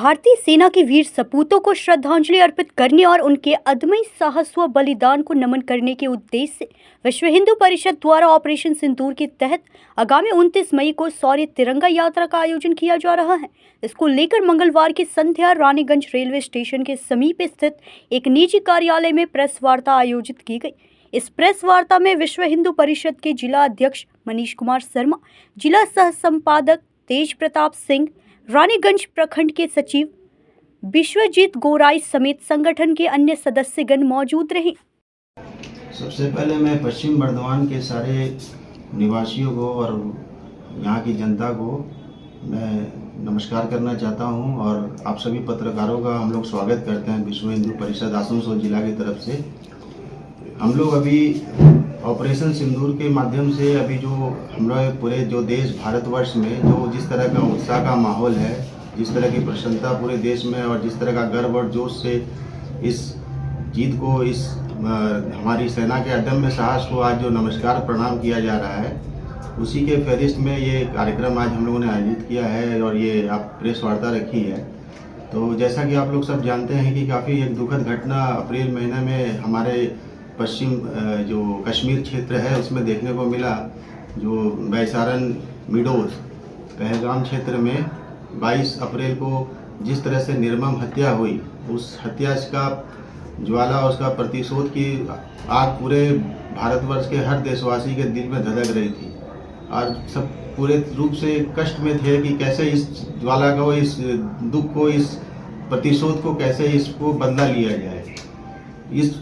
भारतीय सेना के वीर सपूतों को श्रद्धांजलि अर्पित करने और उनके अदम्य साहस व बलिदान को नमन करने के उद्देश्य से विश्व हिंदू परिषद द्वारा ऑपरेशन सिंदूर के तहत आगामी 29 मई को शौर्य तिरंगा यात्रा का आयोजन किया जा रहा है। इसको लेकर मंगलवार की संध्या रानीगंज रेलवे स्टेशन के समीप स्थित एक निजी कार्यालय में प्रेस वार्ता आयोजित की गई। इस प्रेस वार्ता में विश्व हिंदू परिषद के जिला अध्यक्ष मनीष कुमार शर्मा, जिला सह संपादक तेज प्रताप सिंह, रानीगंज प्रखंड के सचिव विश्वजीत गोराई समेत संगठन के अन्य सदस्यगण मौजूद रहे। सबसे पहले मैं पश्चिम बर्धमान के सारे निवासियों को और यहाँ की जनता को मैं नमस्कार करना चाहता हूँ और आप सभी पत्रकारों का हम लोग स्वागत करते हैं विश्व हिंदू परिषद आसनसोल जिला की तरफ से। हम लोग अभी ऑपरेशन सिंदूर के माध्यम से अभी जो हमारे पूरे जो देश भारतवर्ष में जो जिस तरह का उत्साह का माहौल है, जिस तरह की प्रसन्नता पूरे देश में और जिस तरह का गर्व और जोश से इस जीत को, इस हमारी सेना के अदम्य साहस को आज जो नमस्कार प्रणाम किया जा रहा है, उसी के फहरिस्त में ये कार्यक्रम आज हम लोगों ने आयोजित किया है और ये आप प्रेस वार्ता रखी है। तो जैसा कि आप लोग सब जानते हैं कि काफ़ी एक दुखद घटना अप्रैल महीने में हमारे पश्चिम जो कश्मीर क्षेत्र है उसमें देखने को मिला, जो बैसारन मिडोज पहलगाम क्षेत्र में 22 अप्रैल को जिस तरह से निर्मम हत्या हुई, उस हत्या का ज्वाला, उसका प्रतिशोध की आग पूरे भारतवर्ष के हर देशवासी के दिल में धधक रही थी और सब पूरे रूप से कष्ट में थे कि कैसे इस ज्वाला को, इस दुख को, इस प्रतिशोध को कैसे इसको बदला लिया जाए। इस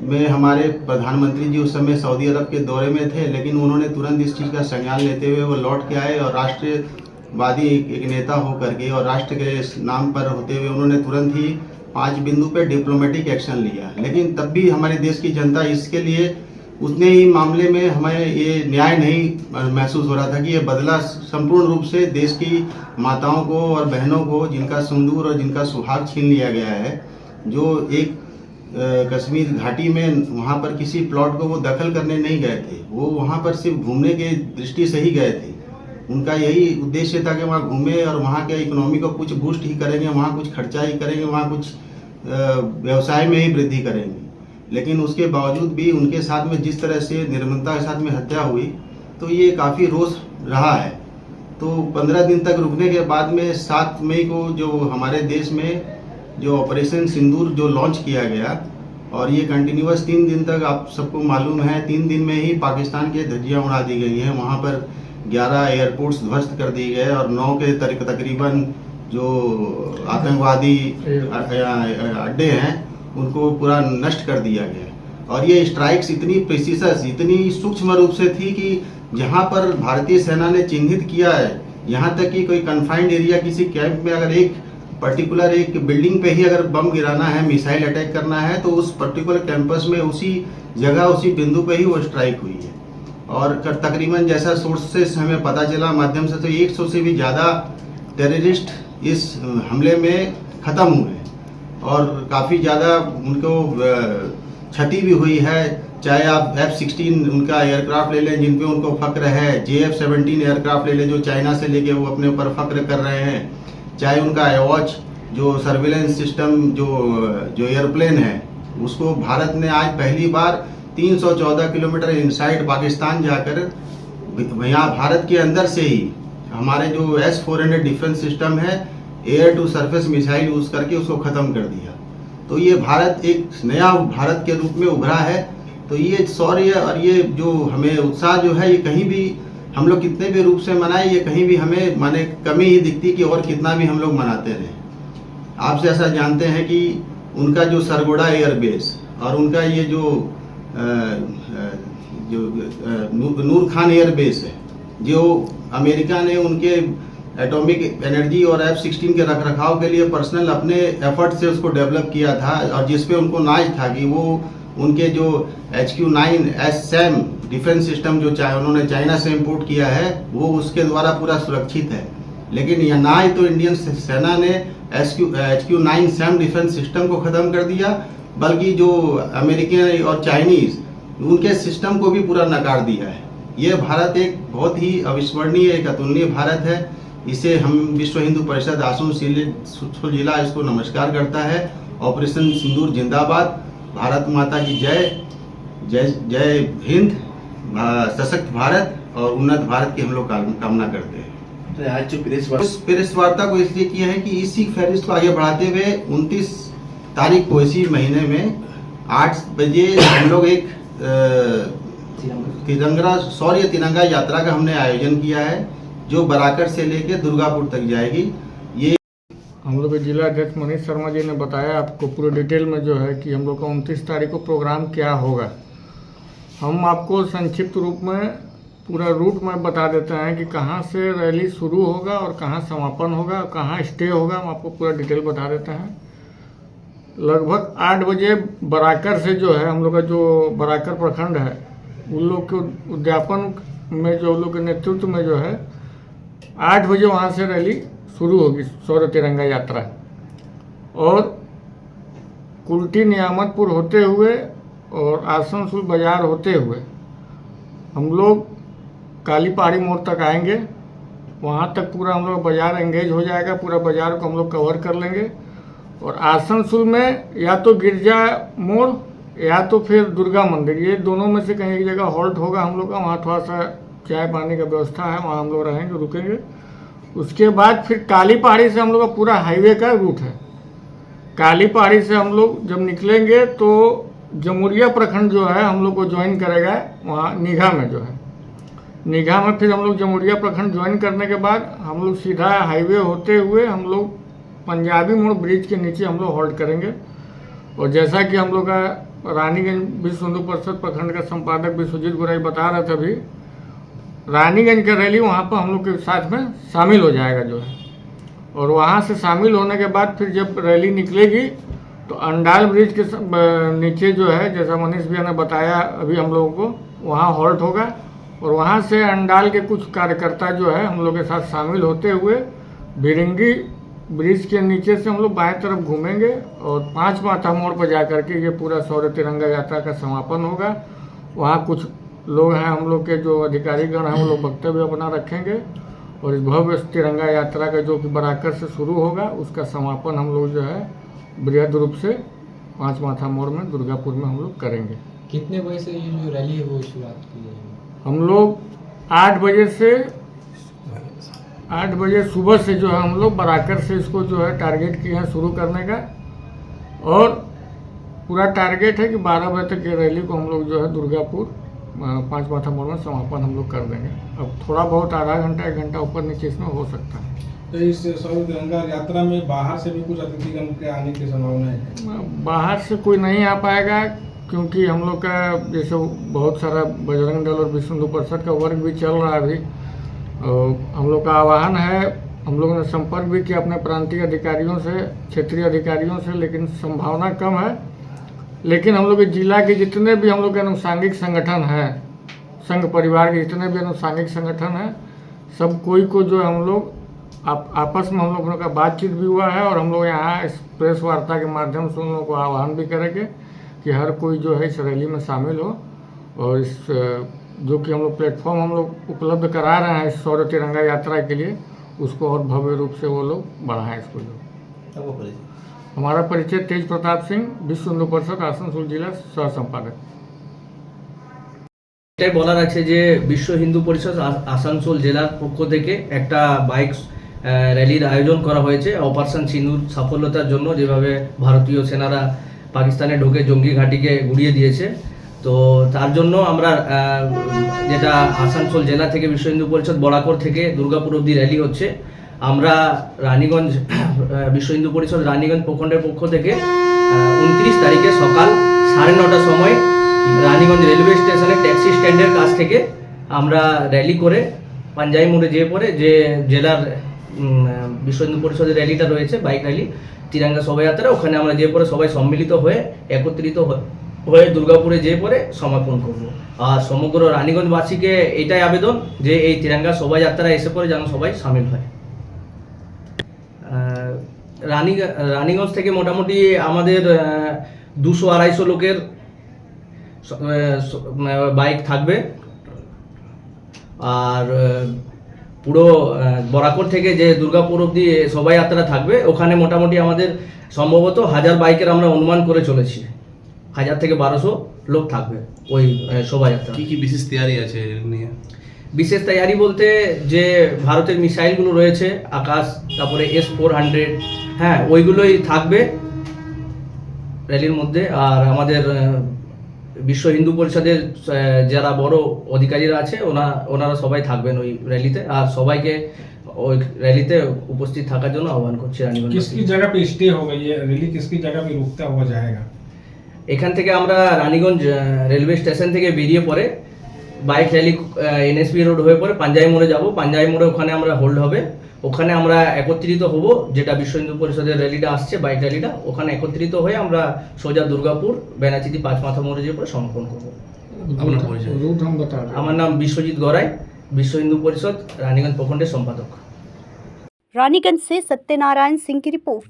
में हमारे प्रधानमंत्री जी उस समय सऊदी अरब के दौरे में थे, लेकिन उन्होंने तुरंत इस चीज़ का संज्ञान लेते हुए वो लौट के आए और राष्ट्रवादी एक नेता होकर के और राष्ट्र के नाम पर होते हुए उन्होंने तुरंत ही 5 बिंदु पे डिप्लोमेटिक एक्शन लिया। लेकिन तब भी हमारे देश की जनता इसके लिए उतने ही मामले में हमें ये न्याय नहीं महसूस हो रहा था कि ये बदला संपूर्ण रूप से देश की माताओं को और बहनों को, जिनका सिंदूर और जिनका सुहाग छीन लिया गया है, जो एक कश्मीर घाटी में वहाँ पर किसी प्लॉट को वो दखल करने नहीं गए थे, वो वहाँ पर सिर्फ घूमने के दृष्टि से ही गए थे। उनका यही उद्देश्य था कि वहाँ घूमे और वहाँ के इकोनॉमी को कुछ बूस्ट ही करेंगे, वहाँ कुछ खर्चा ही करेंगे, वहाँ कुछ व्यवसाय में ही वृद्धि करेंगे। लेकिन उसके बावजूद भी उनके साथ में जिस तरह से निर्ममता के साथ में हत्या हुई, तो ये काफ़ी रोष रहा है। तो 15 दिन तक रुकने के बाद में 7 मई को जो हमारे देश में जो ऑपरेशन सिंदूर जो लॉन्च किया गया और ये कंटिन्यूअस 3 दिन तक, आप सबको मालूम है, 3 दिन में ही पाकिस्तान के धज्जियां उड़ा दी गई हैं। वहाँ पर 11 एयरपोर्ट्स ध्वस्त कर दिए गए और 9 के तकरीबन जो आतंकवादी अड्डे हैं उनको पूरा नष्ट कर दिया गया। और ये स्ट्राइक्स इतनी प्रिसीजन, इतनी सूक्ष्म रूप से थी कि जहाँ पर भारतीय सेना ने चिन्हित किया है, यहाँ तक कि कोई कन्फाइंड एरिया किसी कैंप में अगर एक पर्टिकुलर एक बिल्डिंग पे ही अगर बम गिराना है, मिसाइल अटैक करना है, तो उस पर्टिकुलर कैंपस में उसी जगह उसी बिंदु पे ही वो स्ट्राइक हुई है। और तकरीबन जैसा सोर्सेस हमें पता चला माध्यम से, तो 100 से भी ज़्यादा टेररिस्ट इस हमले में ख़त्म हुए और काफ़ी ज़्यादा उनको क्षति भी हुई है। चाहे आप F-16 उनका एयरक्राफ्ट ले लें जिन पे उनको फक्र है, JF-17 एयरक्राफ्ट ले लें जो चाइना से लेके वो अपने ऊपर फक्र कर रहे हैं, चाहे उनका एवॉच जो सर्विलेंस सिस्टम जो एयरप्लेन है, उसको भारत ने आज पहली बार 314 किलोमीटर इनसाइड पाकिस्तान जाकर यहाँ भारत के अंदर से ही हमारे जो S-400 डिफेंस सिस्टम है, air to surface missile use करके उसको ख़त्म कर दिया। तो ये भारत एक नया भारत के रूप में उभरा है। तो ये शौर्य और ये जो हमें उत्साह जो है, ये कहीं भी हम लोग कितने भी रूप से मनाए, ये कहीं भी हमें माने कमी ही दिखती कि और कितना भी हम लोग मनाते रहे। आप जैसा जानते हैं कि उनका जो सरगोड़ा एयरबेस और उनका ये जो नूर खान एयरबेस है, जो अमेरिका ने उनके एटॉमिक एनर्जी और F-16 के रखरखाव के लिए पर्सनल अपने एफर्ट से उसको डेवलप किया था और जिसपे उनको नाज था कि वो उनके जो HQ-9 SAM डिफेंस सिस्टम जो उन्होंने चाइना से इंपोर्ट किया है, वो उसके द्वारा पूरा सुरक्षित है। लेकिन यह ना ही तो इंडियन सेना ने HQ-9 SAM डिफेंस सिस्टम को ख़त्म कर दिया, बल्कि जो अमेरिकन और चाइनीज़ उनके सिस्टम को भी पूरा नकार दिया है। ये भारत एक बहुत ही अविस्मरणीय, एक अतुलनीय भारत है। इसे हम विश्व हिंदू परिषद आसनसोल जिला इसको नमस्कार करता है। ऑपरेशन सिंदूर जिंदाबाद, भारत माता की जय, जय जय हिंद, सशक्त भारत और उन्नत भारत की हम लोग कामना करते हैं। तो आज जो प्रेस वार्ता को इसलिए किया है कि इसी फहरिस्त को आगे बढ़ाते हुए 29 तारीख को इसी महीने में 8 बजे हम लोग एक तिरंगा यात्रा का हमने आयोजन किया है, जो बराकर से लेकर दुर्गापुर तक जाएगी। ये हम लोग के जिला अध्यक्ष मनीष शर्मा जी ने बताया आपको पूरे डिटेल में जो है कि हम लोग का 29 तारीख को प्रोग्राम क्या होगा। हम आपको संक्षिप्त रूप में पूरा रूट में बता देते हैं कि कहाँ से रैली शुरू होगा और कहाँ समापन होगा, कहाँ स्टे होगा, हम आपको पूरा डिटेल बता देते हैं। लगभग 8 बजे बराकर से जो है हम लोग का जो बराकर प्रखंड है उन लोग के उद्यापन में जो लोग के नेतृत्व में जो है 8 बजे वहाँ से रैली शुरू होगी, शौर्य तिरंगा यात्रा, और कुल्टी नियामतपुर होते हुए और आसनसोल बाजार होते हुए हम लोग काली पहाड़ी मोड़ तक आएंगे। वहाँ तक पूरा हम लोग बाजार एंगेज हो जाएगा, पूरा बाजार को हम लोग कवर कर लेंगे। और आसनसोल में या तो गिरजा मोड़ या तो फिर दुर्गा मंदिर, ये दोनों में से कहीं एक जगह हॉल्ट होगा हम लोग का। वहाँ थोड़ा सा चाय पानी का व्यवस्था है, वहाँ हम लोग रहेंगे, रुकेंगे। उसके बाद फिर काली पहाड़ी से हम लोग का पूरा हाईवे का रूट है। काली पहाड़ी से हम लोग जब निकलेंगे तो जमुरिया प्रखंड जो है हम लोग को ज्वाइन करेगा, वहाँ निघा में जो है, निघा में फिर हम लोग जमुरिया प्रखंड ज्वाइन करने के बाद हम लोग सीधा हाईवे होते हुए हम लोग पंजाबी मोड़ ब्रिज के नीचे हम लोग हॉल्ट करेंगे। और जैसा कि हम लोग का रानीगंज विश्व हिंदू परिषद प्रखंड का संपादक विश्वजीत गुराई बता रहा था अभी, रानीगंज का रैली वहाँ पर हम लोग के साथ में शामिल हो जाएगा जो है। और वहाँ से शामिल होने के बाद फिर जब रैली निकलेगी तो अंडाल ब्रिज के नीचे जो है, जैसा मनीष भैया ने बताया अभी हम लोगों को, वहाँ हॉल्ट होगा। और वहाँ से अंडाल के कुछ कार्यकर्ता जो है हम लोग के साथ शामिल होते हुए भिरंगी ब्रिज के नीचे से हम लोग बाएं तरफ घूमेंगे और 5 माथा मोड़ पर जा करके ये पूरा शौर्य तिरंगा यात्रा का समापन होगा। वहाँ कुछ लोग हैं हम लोग के जो अधिकारीगण हैं, वो लोग वक्तव्य अपना रखेंगे और इस भव्य तिरंगा यात्रा का जो कि बराकर से शुरू होगा उसका समापन हम लोग जो है बृहद रूप से 5 माथा मोड़ में दुर्गापुर में हम लोग करेंगे। कितने बजे से ये जो रैली है वो शुरुआत की जाएगी? हम लोग 8 बजे सुबह से जो है हम लोग बराकर से इसको जो है टारगेट किए हैं शुरू करने का। और पूरा टारगेट है कि 12 बजे तक ये रैली को हम लोग जो है दुर्गापुर 5 माथा मोड़ में समापन हम लोग कर देंगे। अब थोड़ा बहुत आधा घंटा 1 घंटा ऊपर नीचे इसमें हो सकता है। तो इस शौर्य तिरंगा यात्रा में बाहर से भी कुछ अतिथिगण के आने की संभावना है? बाहर से कोई नहीं आ पाएगा, क्योंकि हम लोग का जैसे बहुत सारा बजरंग दल और विश्व हिंदू परिषद का वर्क भी चल रहा है अभी। हम लोग का आह्वान है, हम लोगों ने संपर्क भी किया अपने प्रांतीय अधिकारियों से, क्षेत्रीय अधिकारियों से, लेकिन संभावना कम है। लेकिन हम लोग के जिला के जितने भी हम लोग के अनुसांगिक संगठन हैं, संघ परिवार के जितने भी अनुसांगिक संगठन हैं, सब कोई को जो हम लोग आपस में हम लोगों का बातचीत भी हुआ है। और हम लोग यहाँ इस प्रेस वार्ता के माध्यम से उन लोगों को आह्वान भी करेंगे कि हर कोई जो है इस रैली में शामिल हो। और इस जो कि हम लोग प्लेटफॉर्म हम लोग उपलब्ध करा रहे हैं इस शौर्य तिरंगा यात्रा के लिए, उसको और भव्य रूप से वो लोग बढ़ाएं इसको। जो हमारा परिचय तेज प्रताप सिंह, विश्व हिंदू परिषद आसनसोल जिला सह संपादक। এটাই বলার আছে যে বিশ্ব হিন্দু পরিষদ আসানসোল জেলার পক্ষ থেকে একটা বাইক র্যালির আয়োজন করা হয়েছে অপারেশন সিঁদুর সাফল্যতার জন্য। যেভাবে ভারতীয় সেনারা পাকিস্তানে ঢুকে জঙ্গি ঘাঁটিকে গুড়িয়ে দিয়েছে, তো তার জন্য আমরা যেটা আসানসোল জেলা থেকে বিশ্ব হিন্দু পরিষদ বরাকর থেকে দুর্গাপুর অবধি র্যালি হচ্ছে। আমরা রানীগঞ্জ বিশ্ব হিন্দু পরিষদ রানীগঞ্জ প্রখণ্ডের পক্ষ থেকে 29 তারিখে সকাল 9:30টার সময় রানীগঞ্জ রেলওয়ে স্টেশনে ট্যাক্সি স্ট্যান্ডের কাছ থেকে আমরা র্যালি করে পাঞ্জাবি মোড়ে যেয়ে পড়ে যে জেলার বিশ্ব হিন্দু পরিষদের র্যালিটা রয়েছে, বাইক র্যালি তিরঙ্গা শোভাযাত্রা, ওখানে আমরা যেয়ে পরে সবাই সম্মিলিত হয়ে একত্রিত হয়ে দুর্গাপুরে যেয়ে পরে সমাপন করব। আর সমগ্র রানীগঞ্জবাসীকে এটাই আবেদন যে এই তিরঙ্গা শোভাযাত্রায় এসে পরে যেন সবাই সামিল হয়। রানীগঞ্জ থেকে মোটামুটি আমাদের 200-250 লোকের বাইক থাকবে। আর পুরো বরাকর থেকে যে দুর্গাপুর অবধি শোভাযাত্রা থাকবে, ওখানে মোটামুটি আমাদের সম্ভবত 1000 বাইকের আমরা অনুমান করে চলেছি। 1000 থেকে 1200 লোক থাকবে ওই শোভাযাত্রা। কি কি বিশেষ তৈরি আছে এর নিয়ে? বিশেষ তৈরি বলতে যে ভারতের মিসাইলগুলো রয়েছে আকাশ, তারপরে S-400, হ্যাঁ ওইগুলোই থাকবে র্যালির মধ্যে। আর আমাদের বিশ্ব হিন্দু পরিষদের যারা বড় অধিকারীরা আছে ওনারা সবাই থাকবেন ওই র্যালিতে। আর সবাইকে ওই র্যালিতে উপস্থিত থাকার জন্য আহ্বান করছি রানীগঞ্জ। किसकी जगह पे स्टे होगा ये रैली, किसकी जगह पे रुकता हुआ जाएगा? এখান থেকে আমরা রানীগঞ্জ রেলওয়ে স্টেশন থেকে বেরিয়ে পরে বাইক র্যালি NSP রোড হয়ে পরে পাঞ্জাবি মোড়ে যাব। পাঞ্জাবি মোড়ে ওখানে আমরা হোল্ড হবে, ওখানে আমরা একত্রিত হব। যেটা বিশ্ব হিন্দু পরিষদের র্যালিটা আসছে, বাইক র্যালিটা, ওখানে একত্রিত হয়ে আমরা সোজা দুর্গাপুর বেনাচিতি 5 মাথা মোড়ে যেয়ে পরে সমর্পণ করবো। আপনার পরিচয়? रूट हम बता दें। আমার নাম বিশ্বজিৎ গড়াই, বিশ্ব হিন্দু পরিষদ রানীগঞ্জ প্রখণ্ডের সম্পাদক। रानीगंज से सत्यनारायण सिंह की रिपोर्ट।